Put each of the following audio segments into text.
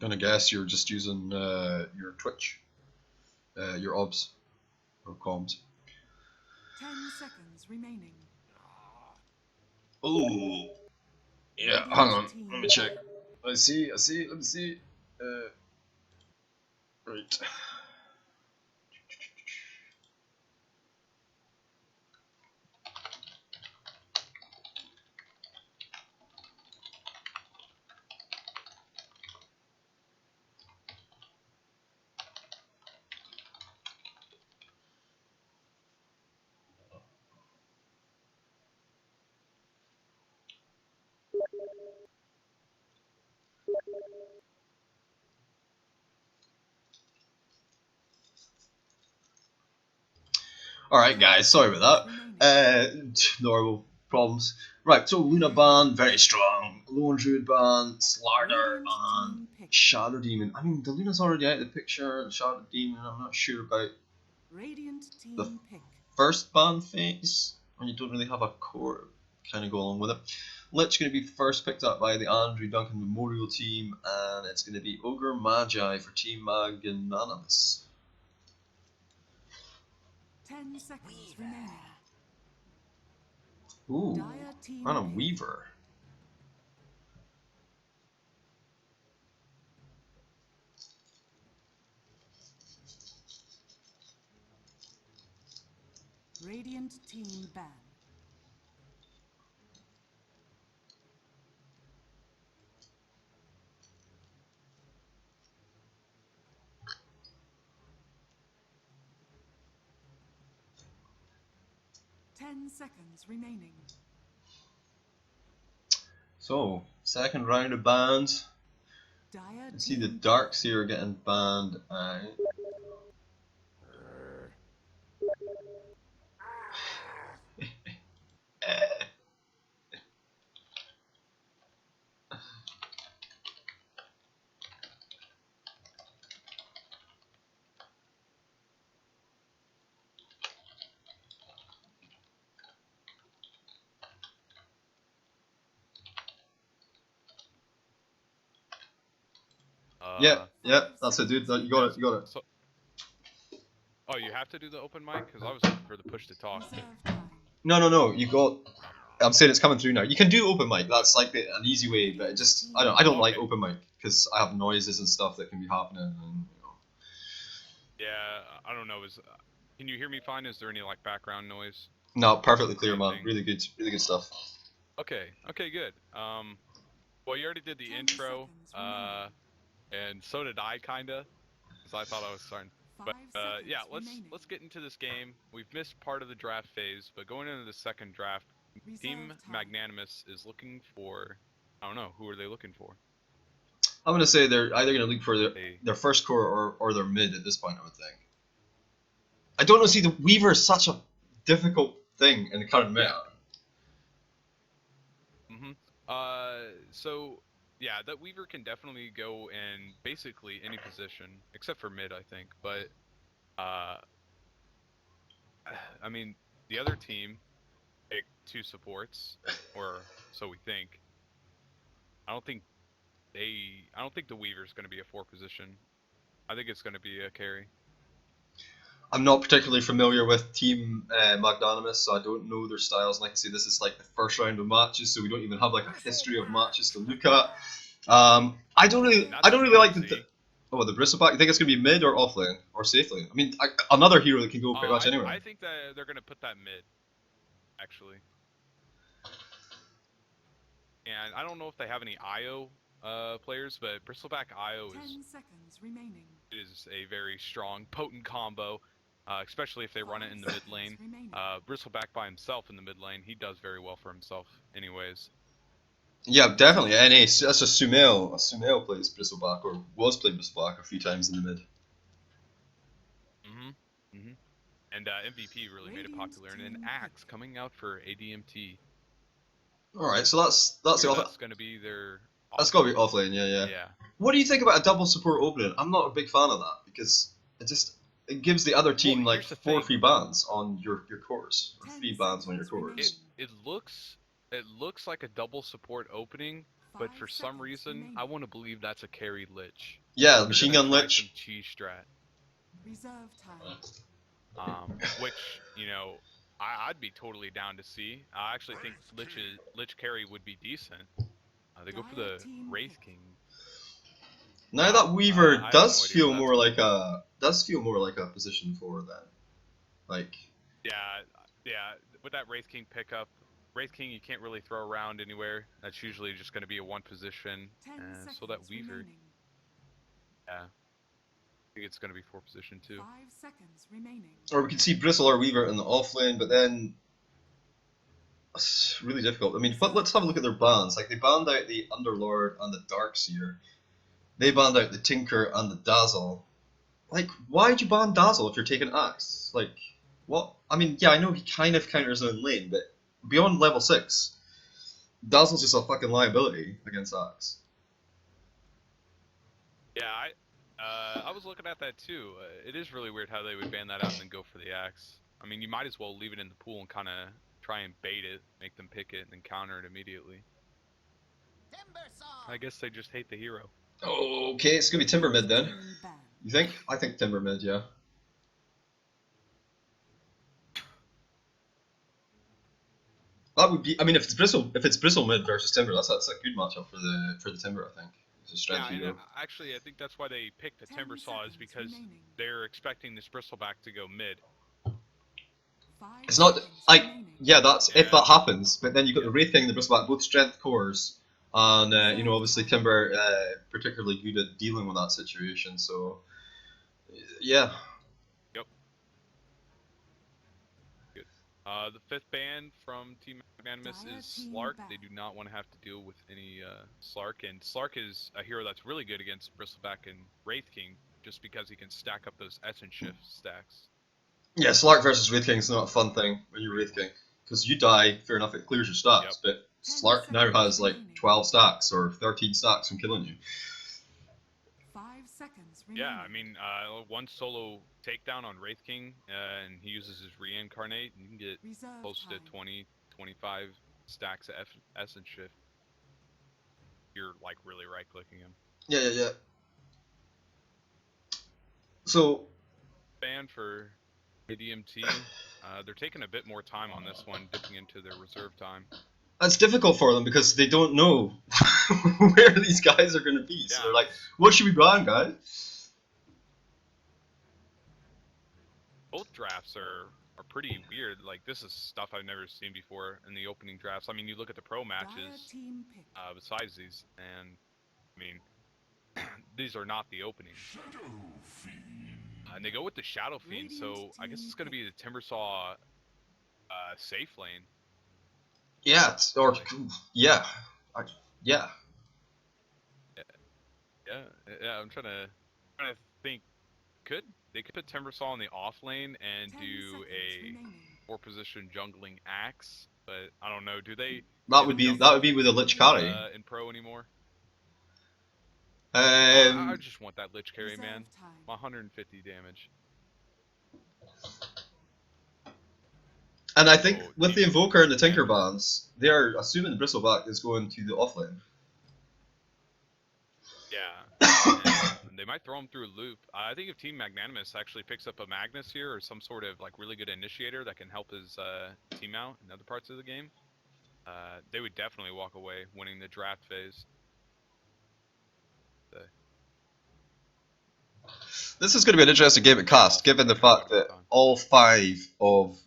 Gonna guess you're just using your Twitch, your obs or comms. 10 seconds remaining. Oh, yeah. Hang on, let me check. Let me see. Let me see. Right. Alright guys, sorry about that. Normal problems. Right, so Luna ban, very strong. Lone Druid ban, Slardar ban, Shadow Demon. I mean, the Luna's already out of the picture, Shadow Demon, I'm not sure about the first ban phase, when you don't really have a core kind of go along with it. Lich's going to be first picked up by the Andrew Duncan Memorial team, and it's going to be Ogre Magi for Team Magnanimous. 10 seconds remaining. Ooh, on a Weaver. Radiant team ban. Ten seconds remaining. So, second round of bans. You see the Darks here getting banned out. Yeah, that's it, dude. You got it. So, oh, you have to do the open mic? Because I was looking for the push to talk. No. You got. I'm saying it's coming through now. You can do open mic. That's like an easy way, but it just I don't like open mic because I have noises and stuff that can be happening. And, you know. Yeah, I don't know. Can you hear me fine? Is there any like background noise? No, perfectly clear, man. Really good stuff. Okay, good. Well, you already did the intro, and so did I, kinda, because I thought I was starting. But yeah, let's get into this game. We've missed part of the draft phase, but going into the second draft, Team Magnanimous is looking for, I don't know, who are they looking for? I'm gonna say they're either gonna look for their first core or their mid at this point. I would think. I don't know. See, the Weaver is such a difficult thing in the current meta. So yeah, that Weaver can definitely go in basically any position except for mid, I think. But I mean, the other team picked 2 supports, or so we think. I don't think the Weaver's going to be a 4 position. I think it's going to be a carry. I'm not particularly familiar with Team Magnanimous, so I don't know their styles. And like I say, this is like the first round of matches, so we don't even have like a history of matches to look at. I don't really like the Bristleback. You think it's gonna be mid or offlane or safe lane? I mean, another hero that can go pretty much anywhere. I think that they're gonna put that mid, actually. And I don't know if they have any IO players, but Bristleback IO is a very strong, potent combo. Especially if they run it in the mid lane. Bristleback by himself in the mid lane, he does very well for himself anyways. Yeah, definitely. And that's a Sumail. A Sumail plays Bristleback, or was playing Bristleback a few times in the mid. And MVP really made it popular. And then Axe coming out for ADMT. Alright, so that's going to be their... That's got to be offlane, yeah. What do you think about a double support opening? I'm not a big fan of that, because it gives the other team like 4 free bans on your cores, or 3 bans on your cores. It looks like a double support opening but for some reason, I want to believe that's a carry lich. Yeah, They're machine gonna gun try lich. some cheese strat. Reserve time. Which, you know, I'd be totally down to see. I actually think Lich carry would be decent. They go for the Wraith King. Now Wow, that Weaver I had no does idea feel that's more what like a position 4 then. Like yeah, with that Wraith King pickup, Wraith King you can't really throw around anywhere. That's usually just going to be a one position. 10 So that seconds Weaver, remaining. yeah, I think it's going to be 4 position too. 5 seconds remaining. or we could see Bristle or Weaver in the off lane, but then it's really difficult. I mean, but let's have a look at their bans. Like they banned out the Underlord and the Darkseer. They banned out the Tinker and the Dazzle. Like, why'd you ban Dazzle if you're taking Axe? Like, what? I mean, yeah, I know he kind of counters his own lane, but beyond level 6, Dazzle's just a fucking liability against Axe. Yeah, I was looking at that too. It is really weird how they would ban that out and then go for the axe. I mean, you might as well leave it in the pool and kind of try and bait it, make them pick it, and then counter it immediately. I guess they just hate the hero. Okay, it's gonna be Timber mid then. You think? I think Timber mid, yeah. That would be. I mean, if it's Bristle mid versus Timber, that's a good matchup for the Timber. I think it's a strength Yeah, hero. and actually, I think that's why they picked the Timber Saw is because they're expecting this Bristleback to go mid. It's not like that's if that happens, but then you've got the Wraith King and the Bristleback, both strength cores, and you know obviously Timber particularly good at dealing with that situation. So yeah. Yep. Good. The 5th ban from Team Magnanimous is Slark. They do not want to have to deal with any Slark, and Slark is a hero that's really good against Bristleback and Wraith King, just because he can stack up those Essence Shift stacks. Yeah, Slark versus Wraith King is not a fun thing when you're Wraith King. Because you die, fair enough, it clears your stacks, but Slark now has like 12 stacks or 13 stacks from killing you. 5 seconds remaining. Yeah, I mean, one solo takedown on Wraith King, and he uses his Reincarnate, and you can get close to 20, 25 stacks of Essence Shift. You're like really right-clicking him. Yeah. So ban for ADMT. They're taking a bit more time on this one, dipping into their reserve time. That's difficult for them because they don't know where these guys are going to be. So Yeah, they're like, what should we ban, guys? Both drafts are pretty weird. Like, this is stuff I've never seen before in the opening drafts. I mean, you look at the pro matches besides these, and I mean, these are not the openings. And they go with the Shadow Fiend, so I guess it's going to be the Timbersaw safe lane. Yeah, or yeah. Yeah, I'm trying to think. They could put Timbersaw in the off lane and do a 4-position jungling axe, but I don't know. Do they? That would be with a Lich carry in pro anymore. I I just want that Lich carry, man. 150 damage. And I think with the Invoker and the Tinker bans, they are assuming the Bristleback is going to the off lane. Yeah. They might throw him through a loop. I think if Team Magnanimous actually picks up a Magnus here or some sort of like really good initiator that can help his team out in other parts of the game, they would definitely walk away winning the draft phase. This is going to be an interesting game at cast, given the fact that all 5 of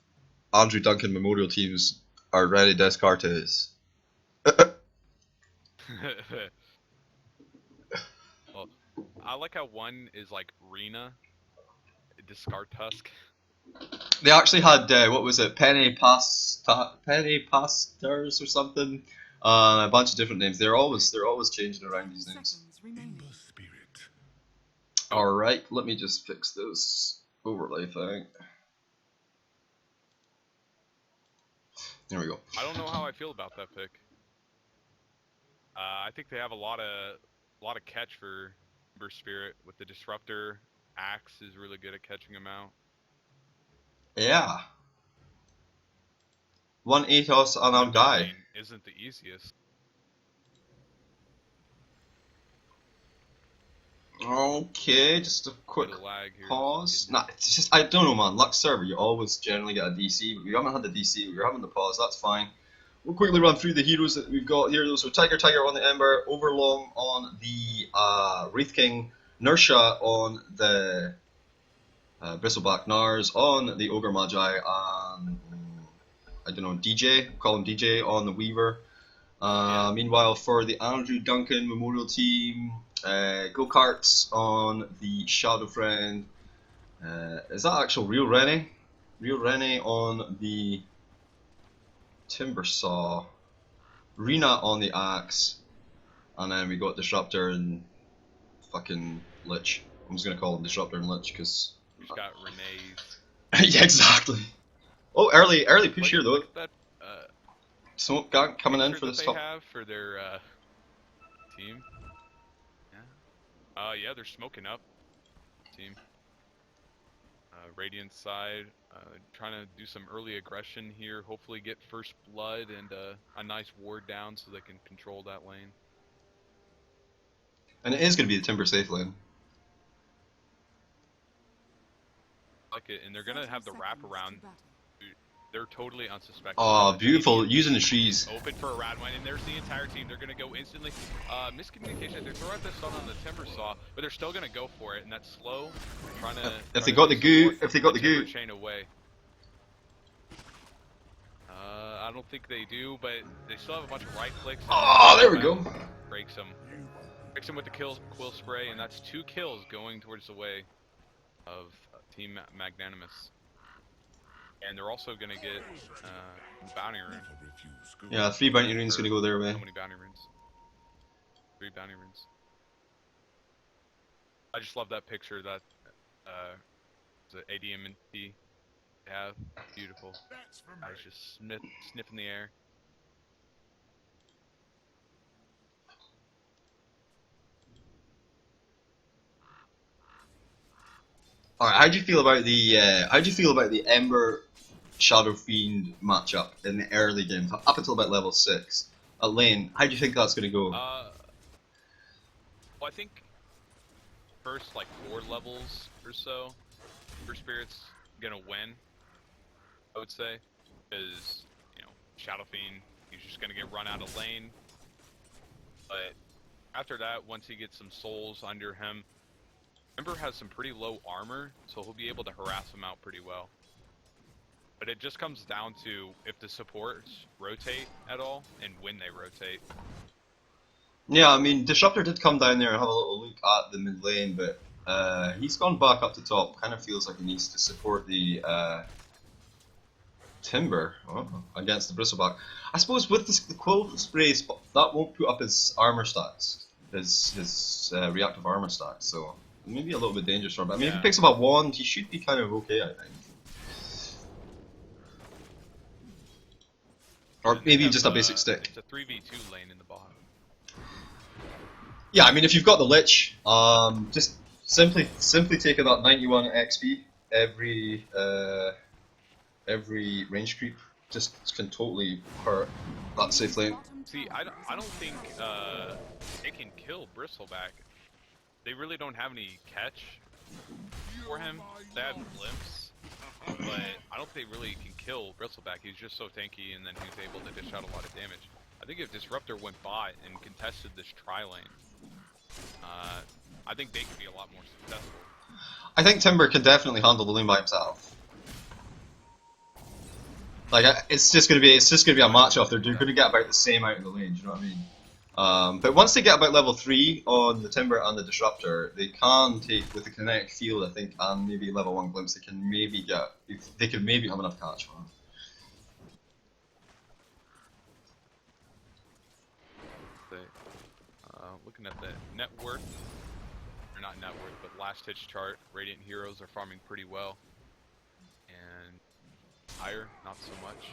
Andrew Duncan Memorial teams are ready Descartes. Well, I like how one is like Rena, Discard Tusk. They actually had what was it, Penny Pastors or something, a bunch of different names. They're always changing around these names. All right, let me just fix this overlay thing. There we go. I don't know how I feel about that pick. I think they have a lot of catch for Ember Spirit with the Disruptor. Axe is really good at catching him out. Yeah. 1 Atos unarmed guy. Isn't the easiest. Okay, just a quick Bit of lag here. pause. Nah, it's just, I don't know, man. Lux server, you always generally get a DC, but we haven't had the DC, we're having the pause, that's fine. We'll quickly run through the heroes that we've got here. So Tiger on the Ember, Overlong on the Wraith King, Nursha on the Bristleback Nars, on the Ogre Magi, and I don't know, DJ, we'll call him DJ on the Weaver. Meanwhile, for the Andrew Duncan Memorial Team, go-karts on the Shadow Friend. Is that actual Real Rennie? Real Rennie on the Timber Saw. Rena on the Axe. And then we got Disruptor and fucking Lich. I'm just gonna call him Disruptor and Lich because. He's got Renee's. Yeah, exactly. Oh, early push here though. Look at that, Smoke gang coming in picture for that this they top. have for their team. Yeah, they're smoking up. Team. Radiant side, trying to do some early aggression here. Hopefully get first blood and a nice ward down so they can control that lane. And it is going to be the Timber safe lane. I like it, and they're gonna have the wraparound. They're totally unsuspecting. Oh, beautiful, using the trees. Open for a Radwine, and there's the entire team. They're gonna go instantly. Miscommunication. They're throwing this on the Timber Saw, but they're still gonna go for it, and that's slow. Trying to. If they got the goo, if they got the goo. Chain away. I don't think they do, but they still have a bunch of right clicks. Oh, there we go. Breaks them. Breaks them with the quill spray, and that's 2 kills going towards the way of Team Magnanimous. And they're also gonna get bounty rune. Yeah, 3 bounty runes gonna go their way. How many bounty runes? 3 bounty runes. I just love that picture that the ADM they have. Beautiful. I was just sniffing the air. Alright, how do you feel about the Ember Shadow Fiend matchup in the early games, up until about level 6? At lane, how do you think that's gonna go? Well, I think first like 4 levels or so, Super Spirit's gonna win. I would say, because Shadow Fiend, he's just gonna get run out of lane. But after that, once he gets some souls under him, Ember has some pretty low armor, so he'll be able to harass him out pretty well. But it just comes down to if the supports rotate at all, and when they rotate. Yeah, I mean, Disruptor did come down there and have a little look at the mid lane, but he's gone back up to top. Kind of feels like he needs to support the Timber against the Bristleback. I suppose with the quill sprays, that won't put up his armor stats, his reactive armor stats, so maybe a little bit dangerous for him. But I mean, if he picks up a wand, he should be kind of okay, I think. Or maybe just a basic stick. It's a 3v2 lane in the bottom. Yeah, I mean, if you've got the Lich, just simply taking that 91 XP every range creep just can totally hurt that safe lane. See, I don't think they can kill Bristleback. They really don't have any catch for him. They have glimpse, but I don't think they really can kill Bristleback. He's just so tanky, and then he's able to dish out a lot of damage. I think if Disruptor went by and contested this tri-lane, I think they could be a lot more successful. I think Timber can definitely handle the lane by himself. Like, it's just gonna be a match-off. They're going to get about the same out of the lane. Do you know what I mean? But once they get about level 3 on the Timber and the Disruptor, they can take with the kinetic field, I think, and maybe level 1 glimpse. They can maybe have enough catch for him. Looking at the net worth, or not net worth, but last hitch chart, Radiant Heroes are farming pretty well, and higher, not so much.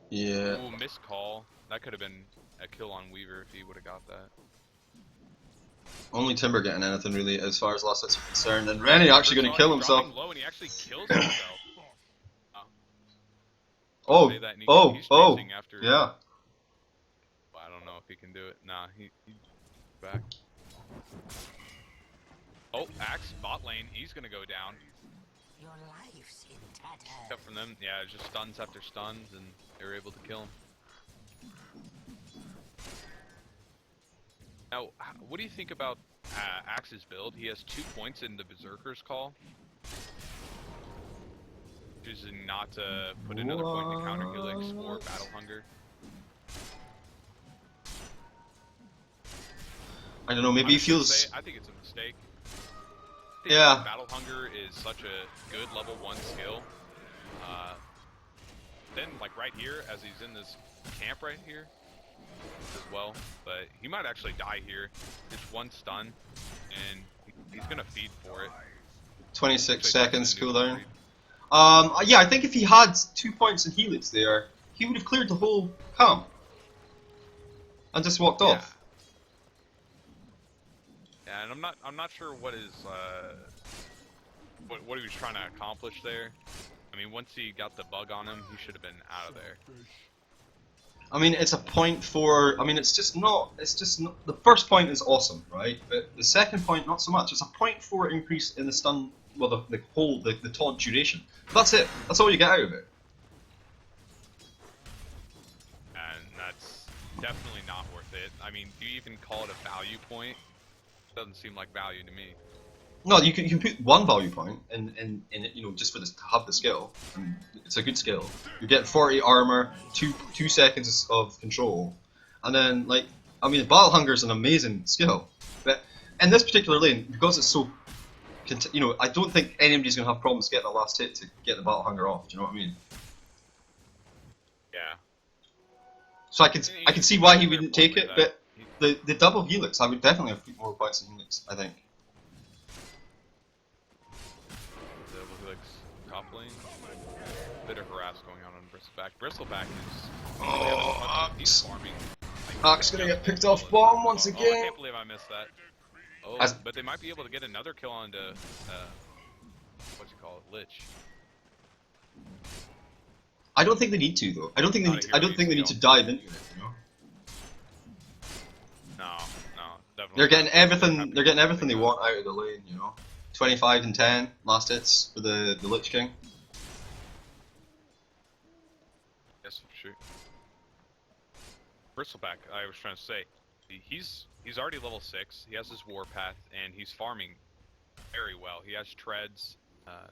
Yeah. Ooh, missed call. That could have been a kill on Weaver if he would have got that. Only Timber getting anything really as far as last hits are concerned, and Rennie actually going to kill himself. Low and he actually kills himself. Oh, after, yeah. I don't know if he can do it. Nah, he's back. Oh, Axe, bot lane, he's gonna go down. Your life's in tatters. Except from them, yeah, just stuns after stuns, and they were able to kill him. Now, what do you think about Axe's build? He has 2 points in the Berserker's Call. Choosing not to put another point in counter Helix or Battle Hunger. I don't know, maybe he feels... I think it's a mistake. Yeah. Battle Hunger is such a good level 1 skill. Then, like right here, as he's in this camp right here, as well, but he might actually die here. It's 1 stun, and he's gonna feed for it. 26 seconds cooldown. Yeah, I think if he had 2 points in Helix there, he would have cleared the whole camp and just walked off. Yeah, and I'm not sure what his what he was trying to accomplish there. I mean, once he got the bug on him, he should have been out of there. I mean, it's a point for. I mean, it's just not. The first point is awesome, right? But the second point, not so much. It's a 0.4 increase in the stun. Well, the taunt duration. That's it. That's all you get out of it. And that's definitely not worth it. I mean, do you even call it a value point? Doesn't seem like value to me. No, you can put 1 value point in it, you know, just for this to have the skill. And it's a good skill. You get 40 armor, 2 seconds of control, and then like, I mean, Battle Hunger is an amazing skill, but in this particular lane, because it's so, you know, I don't think anybody's gonna have problems getting the last hit to get the Battle Hunger off. Do you know what I mean? Yeah. So I can see why he wouldn't take it, but the double Helix, I would definitely have put more points in Helix. I think. Top lane. Bit of harass going on Bristleback. Bristleback is. Oh, he's farming. Ark's gonna get picked off bomb once again. Oh, I can't believe I missed that. Oh, As but they might be able to get another kill onto what's it called, Lich. I don't think they need to though. I don't think they need to dive into it. You know. No, definitely. They're getting everything. They're getting everything they want out of the lane. You know. 25 and 10 last hits for the Lich King. Yes, for sure. Bristleback, I was trying to say, he's already level 6. He has his warpath, and he's farming very well. He has treads,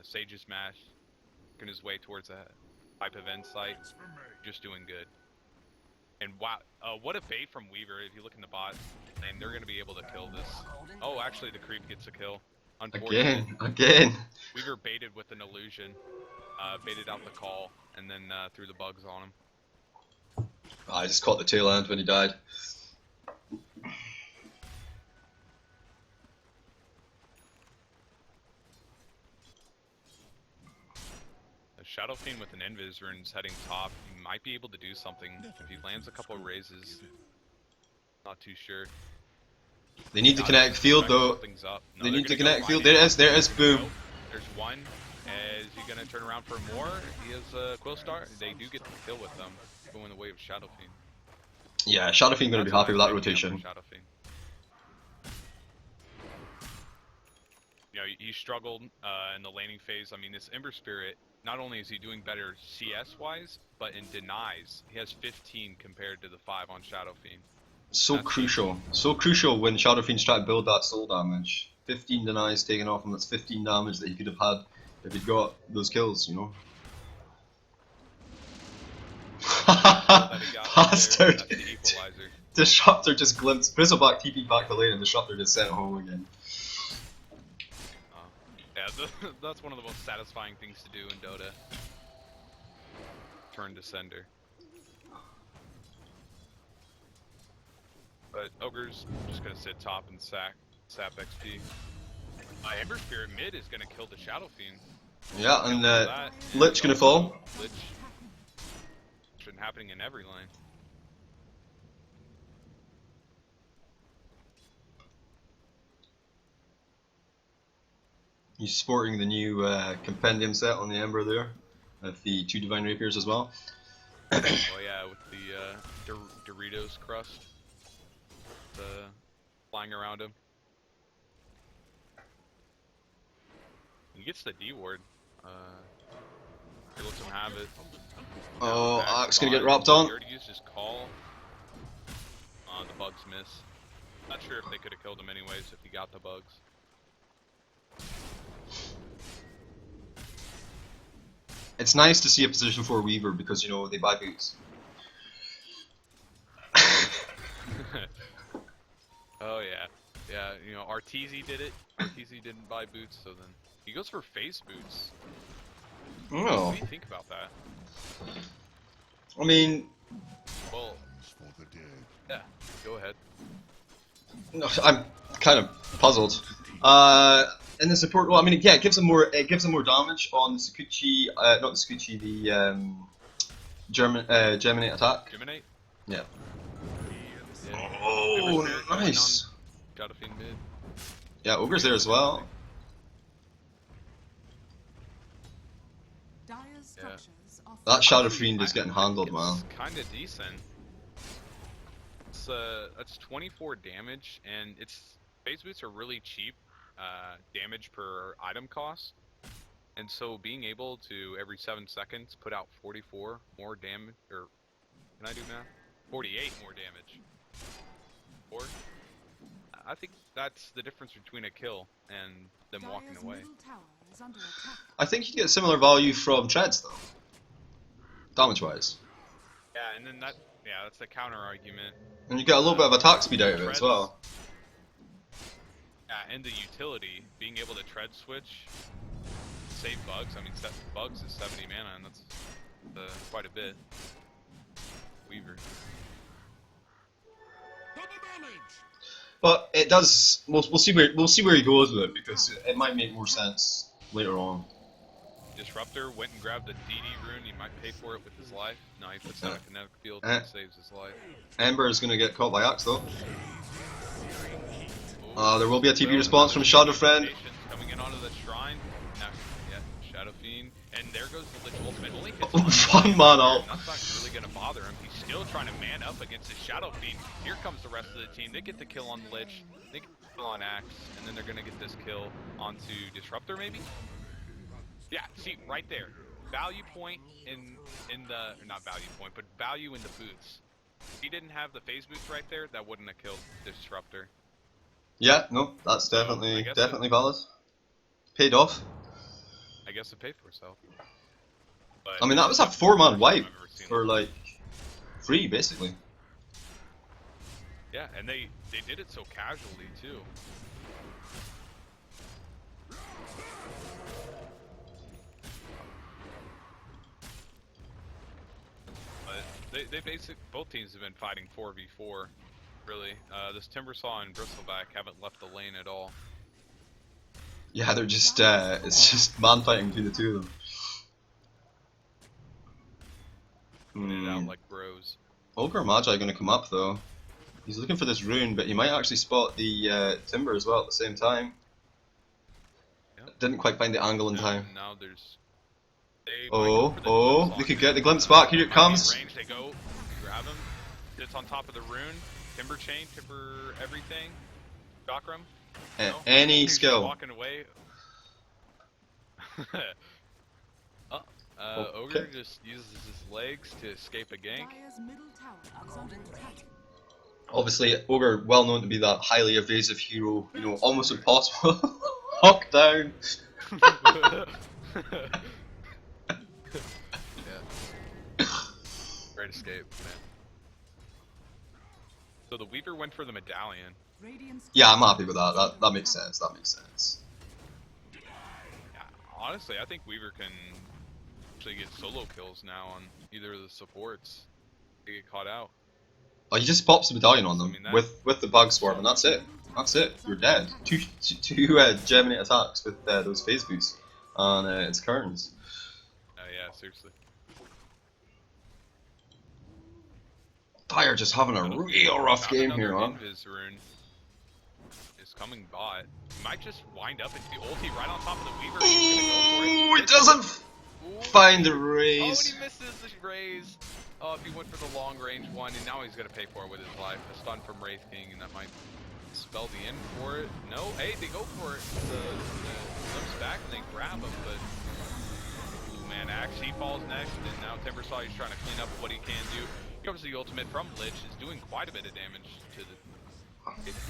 Sage's Mash, working his way towards a type of end site. Just doing good. And wow, what a bait from Weaver. If you look in the bot, and they're going to be able to kill this. Oh, actually, the creep gets a kill. Again. Weaver baited with an illusion, baited out the call, and then threw the bugs on him. I just caught the tail end when he died. Shadow Fiend with an Invis rune's heading top. He might be able to do something if he lands a couple of raises. Not too sure. They need to connect field though. They need to connect field. There is boom. Nope. There's one. Is he gonna turn around for more? He has a Quill Star. They do get the kill with them, going the way of Shadow Fiend. Yeah, Shadow Fiend gonna be happy with that rotation. Shadow Fiend. You know, he struggled in the laning phase. I mean, this Ember Spirit, not only is he doing better CS-wise, but in denies, he has 15 compared to the 5 on Shadow Fiend. So crucial when Shadow Fiend's trying to build that soul damage. 15 denies taken off him, that's 15 damage that he could have had if he'd got those kills, you know? Bastard! Disruptor just glimpsed, Bristleback TP'd back the lane and Disruptor just sent home again. Yeah, that's one of the most satisfying things to do in Dota. Turn Descender. But Ogre's just gonna sit top and sap XP. Ember Spirit mid is gonna kill the Shadow Fiend. Yeah, and Lich gonna fall. Lich. Shouldn't happening in every lane. He's sporting the new compendium set on the Ember there, with the 2 Divine Rapiers as well. Oh yeah, with the Doritos crust flying around him. He gets the D ward. He lets him have it. Oh, Back Axe gonna get five. wrapped He on. already used his call. The bugs miss. Not sure if they could have killed him anyways if he got the bugs. It's nice to see a position 4 Weaver because, you know, they buy boots. Oh yeah. Yeah, you know, Arteezy did it. Arteezy didn't buy boots, so then he goes for face boots. Oh. What do you think about that? I mean, Well, yeah, go ahead. no, I'm kind of puzzled. In the support role, I mean, yeah, it gives them more damage on the Sakuchi, not the Sakuchi, the Geminate attack. Geminate? Yeah. Yeah. Oh, nice. Got a fiend mid. Yeah, Ogre's there as well. Dire's structures are That Shadow Honestly, Fiend is I getting think handled, man. it's kind of decent. It's that's 24 damage, and its phase boots are really cheap damage per item cost, and so being able to every 7 seconds put out 44 more damage, or can I do math? 48 more damage. Or I think that's the difference between a kill and them walking Dire's away. middle tower is under attack. I think you get similar value from Treads, though. Damage-wise. Yeah, and then that's the counter argument. And you get a little bit of attack speed out of it as well. Yeah, and the utility, being able to tread switch, save bugs. I mean, bugs is 70 mana, and that's quite a bit. Weaver. But it does. We'll see where he goes with it because it might make more sense later on. Disruptor went and grabbed the DD rune. He might pay for it with his life. No, he puts down a kinetic field and saves his life. Ember is gonna get caught by Axe though. Ooh, There will be a TP response from Shadow Friend. Coming in onto the shrine. Now, yeah, Shadow Fiend, and there goes the Lich ultimate. Only hits One man ult. That's not really gonna bother him. He's still trying to man up against his Shadow Fiend. Here comes the rest of the team. They get the kill on the Lich. They get the kill on Axe, and then they're gonna get this kill onto Disruptor maybe. Yeah, see right there. Value point in the not value point, but value in the boots. If he didn't have the phase boots right there, that wouldn't have killed Disruptor. Yeah, no, that's definitely valid. Paid off. I guess it paid for itself. But I mean, that was a 4-man wipe for like free, basically. Yeah, and they did it so casually too. But they both teams have been fighting 4v4. Really, this Timbersaw and Bristleback haven't left the lane at all. Yeah, they're just it's just man fighting between the two of them. Putting it out like bros. Ogre Magi gonna come up though. He's looking for this rune, but he might actually spot the Timber as well at the same time. Yep. Didn't quite find the angle in time. Now there's. They could get the glimpse back. Here it comes. Range, they go, grab him. It's on top of the rune. Timber chain, timber everything. Chakram. No? Any He's skill. Walking away. Okay. Ogre just uses his legs to escape a gank. Dire's middle tower is under attack. Obviously, Ogre well known to be that highly evasive hero. You know, almost impossible. Hawk down. Yeah. Great escape, man. So the Weaver went for the medallion. Radiant's Yeah, I'm happy with that. That makes sense. That makes sense. Yeah, honestly, I think Weaver can actually get solo kills now on either of the supports. They get caught out. Oh, he just pops the medallion on them I mean, that- with the bug swarm, and that's it. That's it. You're dead. Two Geminate attacks with those phase boosts on its curtains. Yeah, seriously. Dire just having a real rough Found game here, another man. Invis rune is coming bot. He might just wind up into the ulti right on top of the Weaver. He's gonna go for Ooh, it. it doesn't Ooh. find the Oh, raise. and he misses the raise. Oh, if he went for the long range one, and now he's gonna pay for it with his life. A stun from Wraith King, and that might spell the in for it. No, hey, they go for it. The limps back and they grab him, but ooh, man, Axe, he falls next, and now Timbersaw, he's trying to clean up what he can do. He covers the ultimate from Lich, is doing quite a bit of damage to the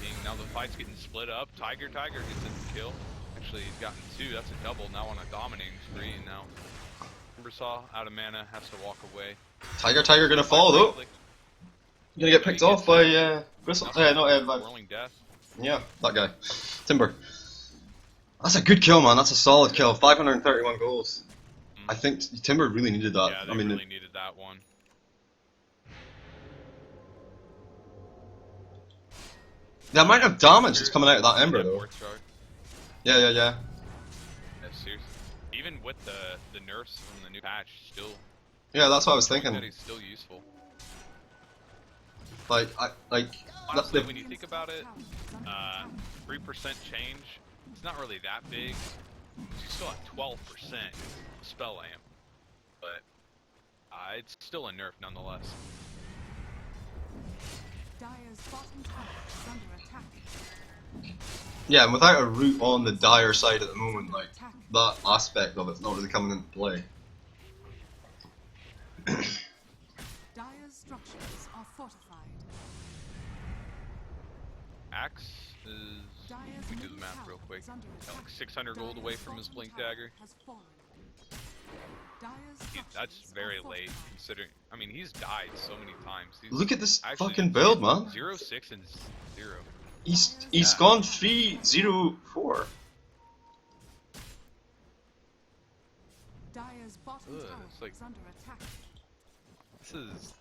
King. Now the fight's getting split up. Tiger gets a kill. Actually, he's gotten 2. That's a double. Now on a dominating spree, and now Timbersaw out of mana, has to walk away. Tiger gonna fall though. Gonna get picked off by Bristle. By Whirling Death. yeah, that guy, Timber. That's a good kill, man. That's a solid kill. 531 goals. I think Timber really needed that. Yeah, they I mean, really needed that one. the amount of damage that's coming out of that Ember though. Yeah. Yeah, seriously. Even with the nerfs from the new patch, still. Yeah, that's what I was thinking. That he's still useful. Honestly, when you think about it, 3% change, it's not really that big. You still have 12% spell amp, but it's still a nerf nonetheless. Dire's bottom tower is under attack. yeah, and without a root on the dire side at the moment, like that aspect of it's not really coming into play. Dire's structures are fortified. Axe is. Let me do the math real quick. Got like 600 gold away from his Blink Dagger. That's very late, considering. I mean, he's died so many times. Look at this fucking build, man. 0, 6, and 0. He's gone 3-0-4. Dire's bottom tower like, is under attack. This is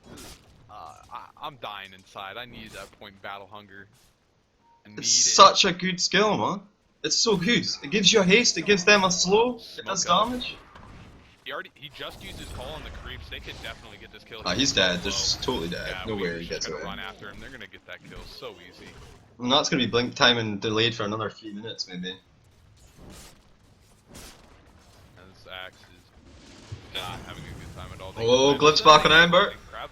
I'm dying inside. I need that point battle hunger. It's such a good skill, man. It's so good. It gives you a haste, it gives them a slow, it does damage. He just used his call on the creeps. They could definitely get this kill. He's dead. Just totally dead. Yeah, no way he gets gonna away. run after him. They're gonna get that kill so easy. And that's gonna be blink timing delayed for another few minutes, maybe. And this Axe is not having a good time at all. Oh, glitch back on Ember. They grab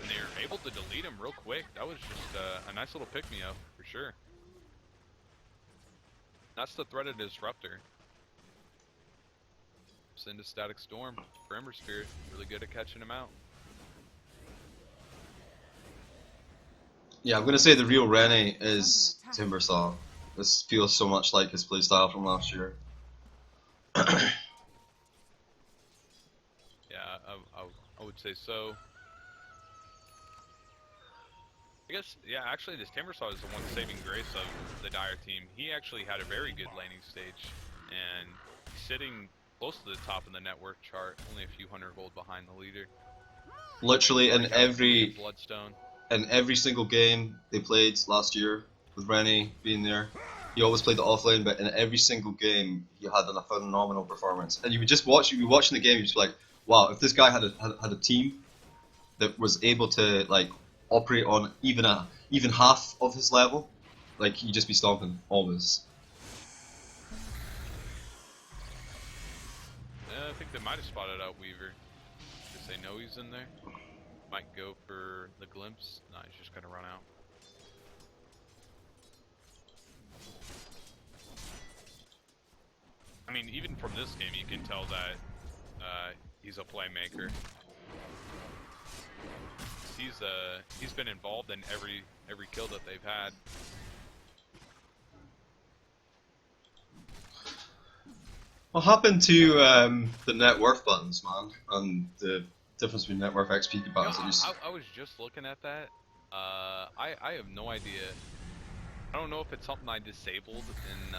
and they're able to delete him real quick. That was just a nice little pick-me-up for sure. That's the threat of Disruptor. Send a Static Storm for Ember Spirit. Really good at catching him out. Yeah, I'm gonna say the real Rene is Timbersaw. This feels so much like his playstyle from last year. Yeah, I would say so. I guess, yeah, actually this Timbersaw is the one saving grace of the Dire team. He actually had a very good laning stage, and sitting close to the top of the network chart, only a few hundred gold behind the leader. Literally in every Bloodstone. in every single game they played last year, with Rene being there, he always played the offlane, but in every single game he had a phenomenal performance. And you would just watch, you'd be watching the game, you'd just be like, wow, if this guy had a team that was able to like operate on even half of his level, like he'd just be stomping always. I think they might have spotted out Weaver. Because they know he's in there. Might go for the glimpse. No, he's just gonna run out. I mean, even from this game, you can tell that he's a playmaker. He's been involved in every kill that they've had. What happened to the net worth buttons, man, and the difference between net worth XP buttons? I was just looking at that. I have no idea. I don't know if it's something I disabled in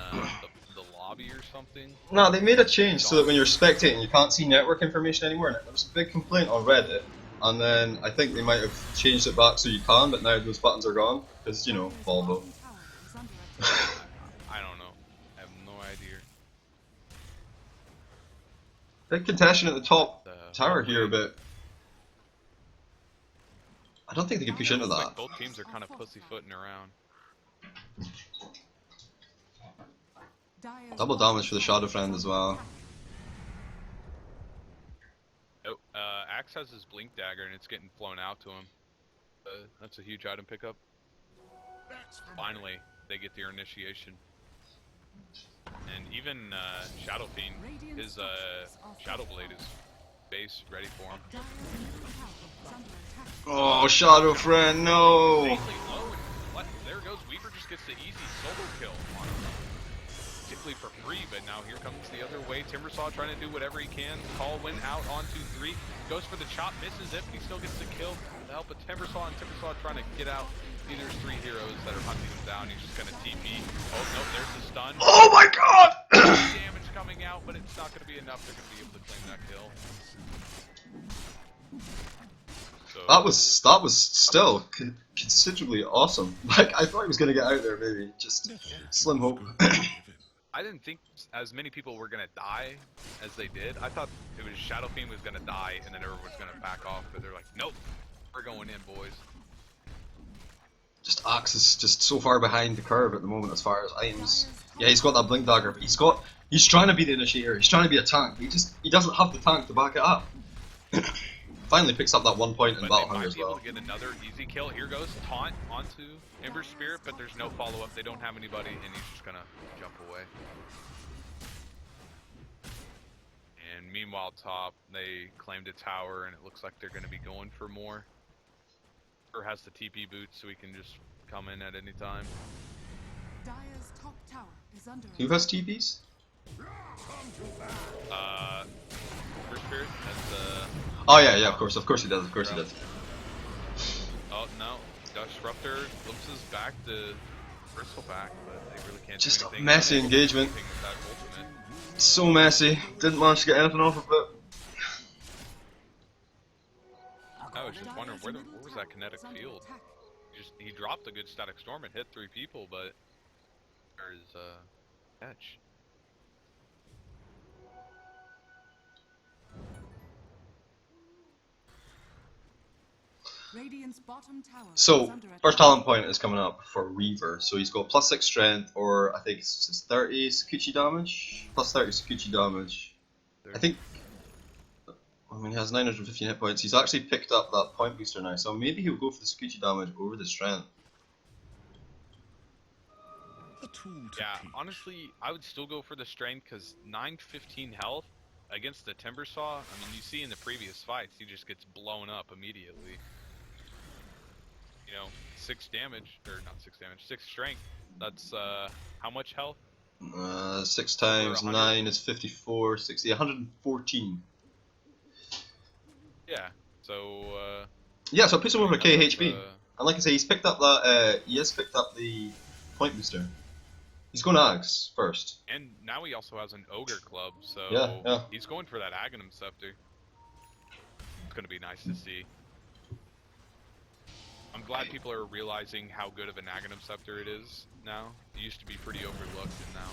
the lobby or something. No, they made a change so that when you're spectating, you can't see network information anymore. There was a big complaint on Reddit, and then I think they might have changed it back so you can, but now those buttons are gone because you know, Volvo. I don't know. I have no idea. Big contention at the top tower here, but I don't think they can push into that. Like both teams are kind of pussyfooting around. Double damage for the Shadow Friend as well. Oh, Axe has his Blink Dagger and it's getting flown out to him. That's a huge item pickup. Finally, they get their initiation. And even Shadow Fiend, his Shadow Blade is base ready for him. Oh, Shadow Friend, no! Insanely low, and there goes Weaver, just gets the easy solo kill on him. Basically for free, but now here comes the other way. Timbersaw trying to do whatever he can. Call went out on 2-3. Goes for the chop, misses it, but he still gets the kill. The help of Timbersaw, and Timbersaw trying to get out. There's 3 heroes that are hunting him down. He's just gonna TP. Oh no, there's the stun. Oh my god! Damage coming out, but it's not gonna be enough. They're gonna be able to claim that kill. So, That was still considerably awesome. Like, I thought he was gonna get out there, maybe. Just slim hope. I didn't think as many people were gonna die as they did. I thought it was Shadow Fiend was gonna die, and then everyone was gonna back off. But they're like, nope, we're going in, boys. Just Axe is just so far behind the curve at the moment as far as items. Yeah, he's got that blink dagger, but he's trying to be the initiator. He's trying to be a tank. But he doesn't have the tank to back it up. Finally picks up that 1 point in Battle Hunger as well. But they might be able to get another easy kill. Here goes taunt onto Ember Spirit, but there's no follow up. They don't have anybody, and he's just gonna jump away. And meanwhile, top, they claimed a tower, and it looks like they're gonna be going for more. Or has the TP boots, so he can just come in at any time. Dire's top tower is under Who has TPs? Ember Spirit has Oh yeah, of course he does, Oh no, Disruptor glimpses back the Bristleback, but they really can't Just do a anything. messy engagement. With that ultimate. So messy. Didn't manage to get anything off of it. I was just wondering where was that kinetic field? He dropped a good static storm and hit 3 people, but there's catch. Radiant's bottom tower So, is under first attack. talent point is coming up for Reaver. So he's got +6 strength, or I think it's 30 Sakuchi damage? +30 Sakuchi damage. I think, I mean, he has 915 hit points. He's actually picked up that point booster now, so maybe he'll go for the Sakuchi damage over the strength. Yeah, honestly, I would still go for the strength because 915 health against the Timbersaw. I mean, you see in the previous fights, he just gets blown up immediately. You know, 6 damage, or not 6 damage, 6 strength. That's how much health? 6 times 9 is 54, 60, 114. Yeah, so Yeah, so it puts him over that's, KHB. And like I say, he's picked up that. He has picked up the point booster. He's going Ags first. and now he also has an Ogre Club, so Yeah. he's going for that Aghanim Scepter. It's gonna be nice to see. I'm glad people are realizing how good of an Aghanim Scepter it is now. It used to be pretty overlooked, and now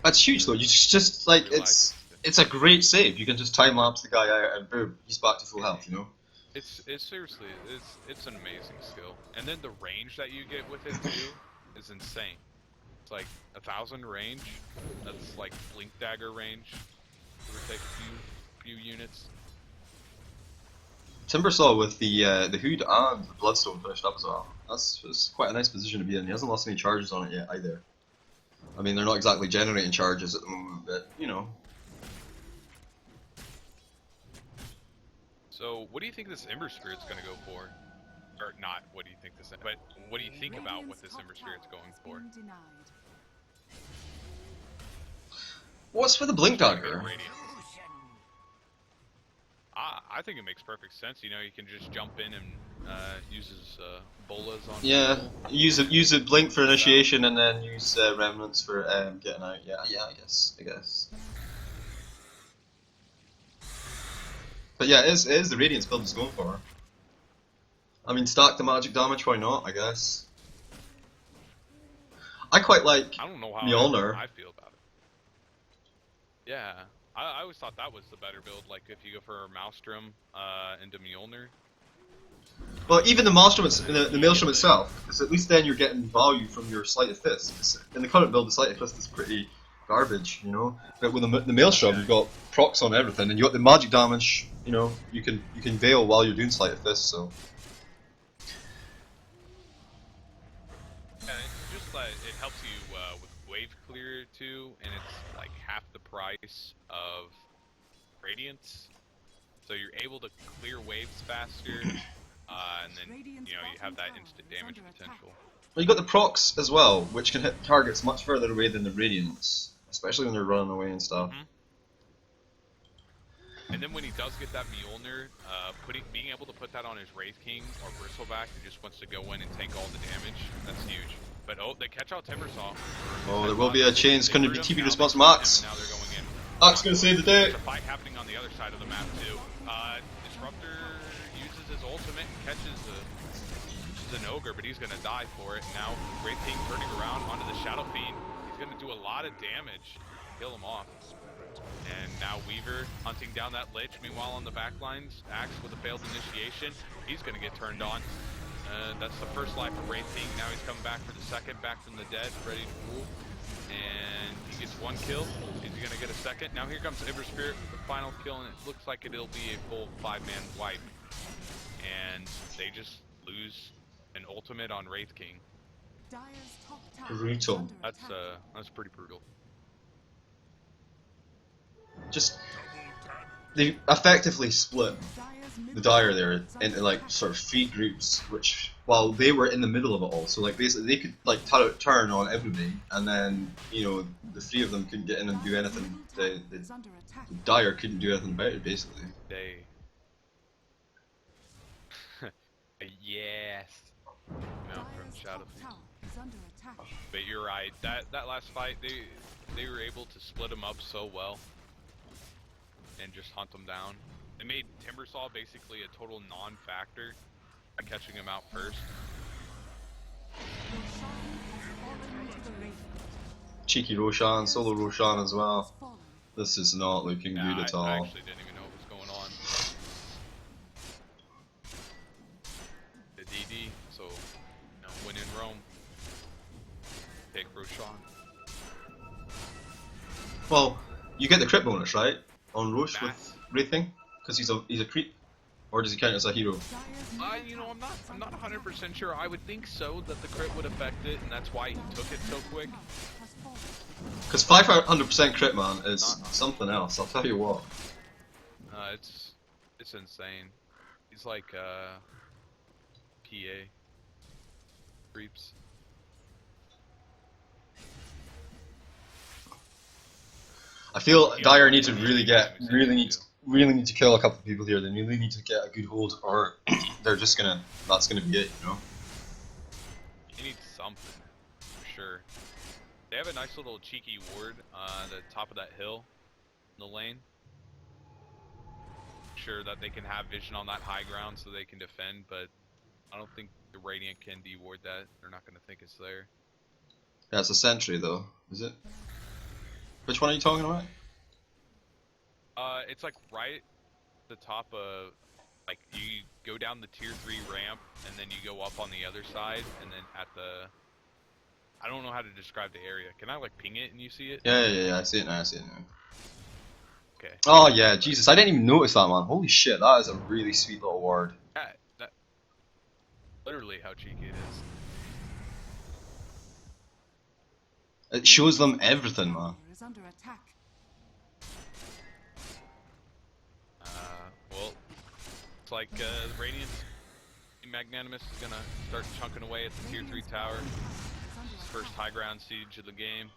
That's huge though. You just like it's a great save. You can just time lapse the guy out and boom, he's back to full health. You know. It's seriously, it's an amazing skill. And then the range that you get with it too is insane. It's like 1,000 range. That's like Blink Dagger range. It would take a few units. Timbersaw with the Hood and the Bloodstone finished up as well. That's quite a nice position to be in. He hasn't lost any charges on it yet either. I mean, they're not exactly generating charges at the moment, but you know. So, what do you think this Ember Spirit's gonna go for? Or not, what do you think this, but what do you think about what this Ember Spirit's going for? What's with the Blink Dagger? Radiant. I think it makes perfect sense. You know, you can just jump in and use his bolas on Yeah, people. use a Blink for initiation and then use Remnants for getting out. Yeah, I guess. But yeah, it is the Radiance build he's going for. I mean, stack the magic damage, why not, I guess. I quite like I don't know how Mjolnir. I feel about it. Yeah, I always thought that was the better build. Like if you go for Maelstrom into Mjolnir. Well, even the Maelstrom, the Maelstrom itself, because at least then you're getting value from your Sleight of Fist. 'Cause in the current build, the Sleight of Fist is pretty garbage, you know. But with the Maelstrom, you've got procs on everything, and you got the magic damage. You know, you can veil while you're doing Sleight of Fist. So. that it helps you with wave clear too, and it's like half the price of Radiance. So you're able to clear waves faster, and then you have that instant damage potential. Well, you got the procs as well, which can hit targets much further away than the Radiance, especially when you're running away and stuff. And then when he does get that Mjolnir, being able to put that on his Wraith King or Bristleback who just wants to go in and tank all the damage, that's huge. But oh, they catch out Timbersaw. Oh, there will be a chains. Couldn't be TP response Max. Now they're going in. Max gonna save the day. There's a fight happening on the other side of the map too. Disruptor uses his ultimate and catches an ogre, but he's gonna die for it. Now Wraith King turning around onto the Shadow Fiend. He's gonna do a lot of damage. Kill him off. And now Weaver hunting down that Lich. Meanwhile on the backlines, Axe with a failed initiation. He's going to get turned on. That's the first life of Wraith King. Now he's coming back for the second, back from the dead, ready to rule. And he gets one kill. Is he going to get a second? Now here comes Ever Spirit with the final kill, and it looks like it'll be a full 5-man wipe. And they just lose an ultimate on Wraith King. Brutal. That's pretty brutal. Just they effectively split the Dire there into like sort of 3 groups, which while they were in the middle of it all, so like basically they could like turn on everybody, and then the 3 of them couldn't get in and do anything. The Dire couldn't do anything about it basically. They yes. No, from Shadow Fiend. But you're right. That last fight, they were able to split them up so well and just hunt them down. They made Timbersaw basically a total non-factor by catching him out first. Cheeky Roshan, solo Roshan as well. This is not looking good at all. I actually didn't even know what was going on. The DD, so win in Rome. Take Roshan. Well, you get the crit bonus, right? On Roche with Wraithing? Because he's a creep? Or does he count as a hero? I'm not 100% sure. I would think so, that the crit would affect it, and that's why he took it so quick. Because 500% crit, man, is something else, I'll tell you what. It's insane. He's like, PA. Creeps. I feel Dire need to really need to kill a couple of people here. They really need to get a good hold, or they're just that's gonna be it, He needs something, for sure. They have a nice little cheeky ward at the top of that hill in the lane. Sure that they can have vision on that high ground so they can defend, but I don't think the Radiant can de-ward that. They're not gonna think it's there. Yeah, it's a sentry though, is it? Which one are you talking about? It's like right at the top of, like you go down the tier 3 ramp and then you go up on the other side, and then at the, I don't know how to describe the area. Can I like ping it and you see it? Yeah, I see it now, Okay. Oh yeah, Jesus, I didn't even notice that, man. Holy shit, that is a really sweet little ward. Yeah, that's literally how cheeky it is. It shows them everything, man. Well, it's like the Radiant Magnanimous is gonna start chunking away at the tier 3 tower. First high ground siege of the game.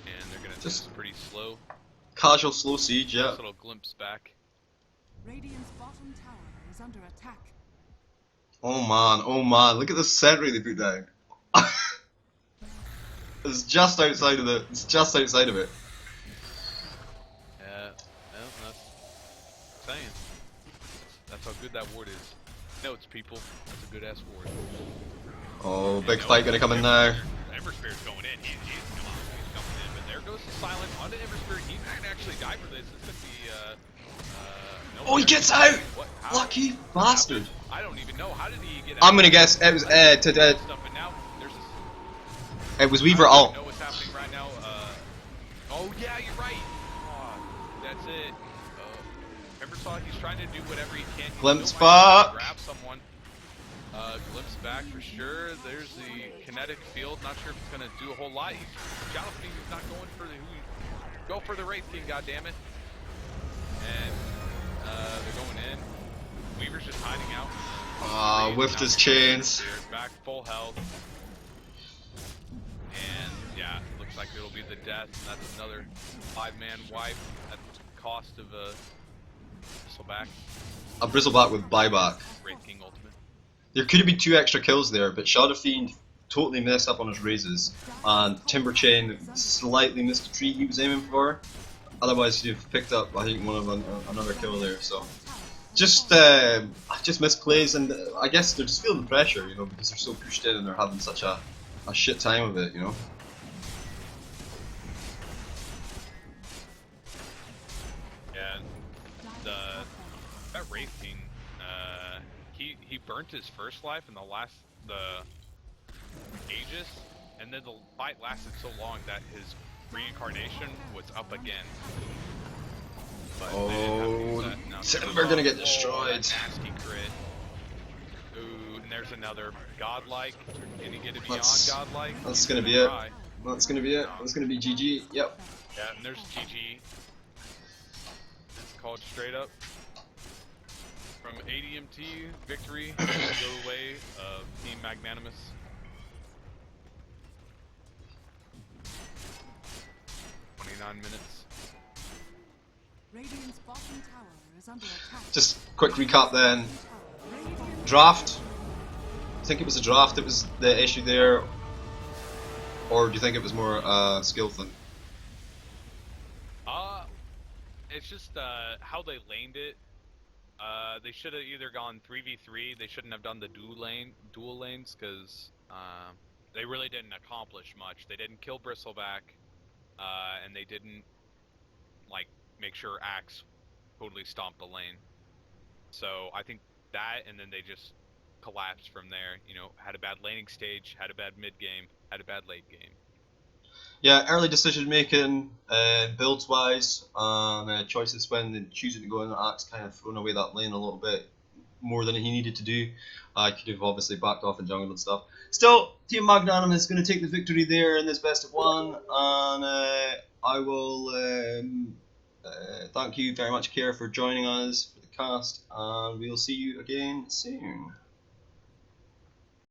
And they're gonna do this pretty slow. Casual slow siege, yeah. Nice little glimpse back. Radiant's bottom tower is under attack. Oh man, look at the sentry they put down. It's just outside of it. Yeah, well, that's saying. That's how good that ward is. Notes, people. That's a good ass ward. Oh, big fight gonna come in now. Ember Spirit's going in. He's coming in, but there goes the silent onto Ember Spirit. He might actually die for this. This could be no, oh, he gets out! What? Lucky bastard. I don't even know. How did he get out? I'm gonna guess it was it was Weaver ult. I know what's happening right now. Oh yeah, you're right. Oh, that's it. Ember saw he's trying to do whatever he can. Glimpse spot. Grab someone. Glimpse back for sure. There's the kinetic field. Not sure if it's gonna do a whole lot. Shadow Fiend is not going for the go for the Wraith King, goddammit. And they're going in. Weaver's just hiding out. Whiffed his chains. Back full health. And yeah, looks like it'll be the death. That's another 5-man wipe at the cost of a Bristleback. A Bristleback with buyback. Wraith King ultimate. There could have been 2 extra kills there, but Shadow Fiend totally messed up on his raises, and Timber Chain slightly missed the tree he was aiming for. Otherwise, he'd have picked up, I think, another kill there. So, just misplays, and I guess they're just feeling the pressure, you know, because they're so pushed in and they're having such a shit time of it, you know. Yeah, that Wraith King, he burnt his first life in the Aegis, and then the fight lasted so long that his reincarnation was up again. But we're gonna get destroyed. Nasty crit. Ooh, and there's another godlike. Can he get it beyond godlike? That's gonna be it. That's gonna be it. That's gonna be GG. Yep. Yeah, and there's GG. It's called straight up. From ADMT victory, go the way of Team Magnanimous. Minutes. Radiant's bottom tower is under attack. Just quick recap then. Draft. I think it was a draft that was the issue there, or do you think it was more skill thing? It's just how they laned it. They should have either gone 3v3. They shouldn't have done the dual lanes because they really didn't accomplish much. They didn't kill Bristleback. And they didn't like make sure Axe totally stomped the lane. So I think that, and then they just collapsed from there. You know, had a bad laning stage, had a bad mid game, had a bad late game. Yeah, early decision making, builds wise, and choices when choosing to go in. Axe kind of thrown away that lane a little bit more than he needed to do. Could have obviously backed off in jungle and stuff. Still, Team Magnanimous is going to take the victory there in this best of 1, and I will thank you very much, Care, for joining us for the cast, and we'll see you again soon.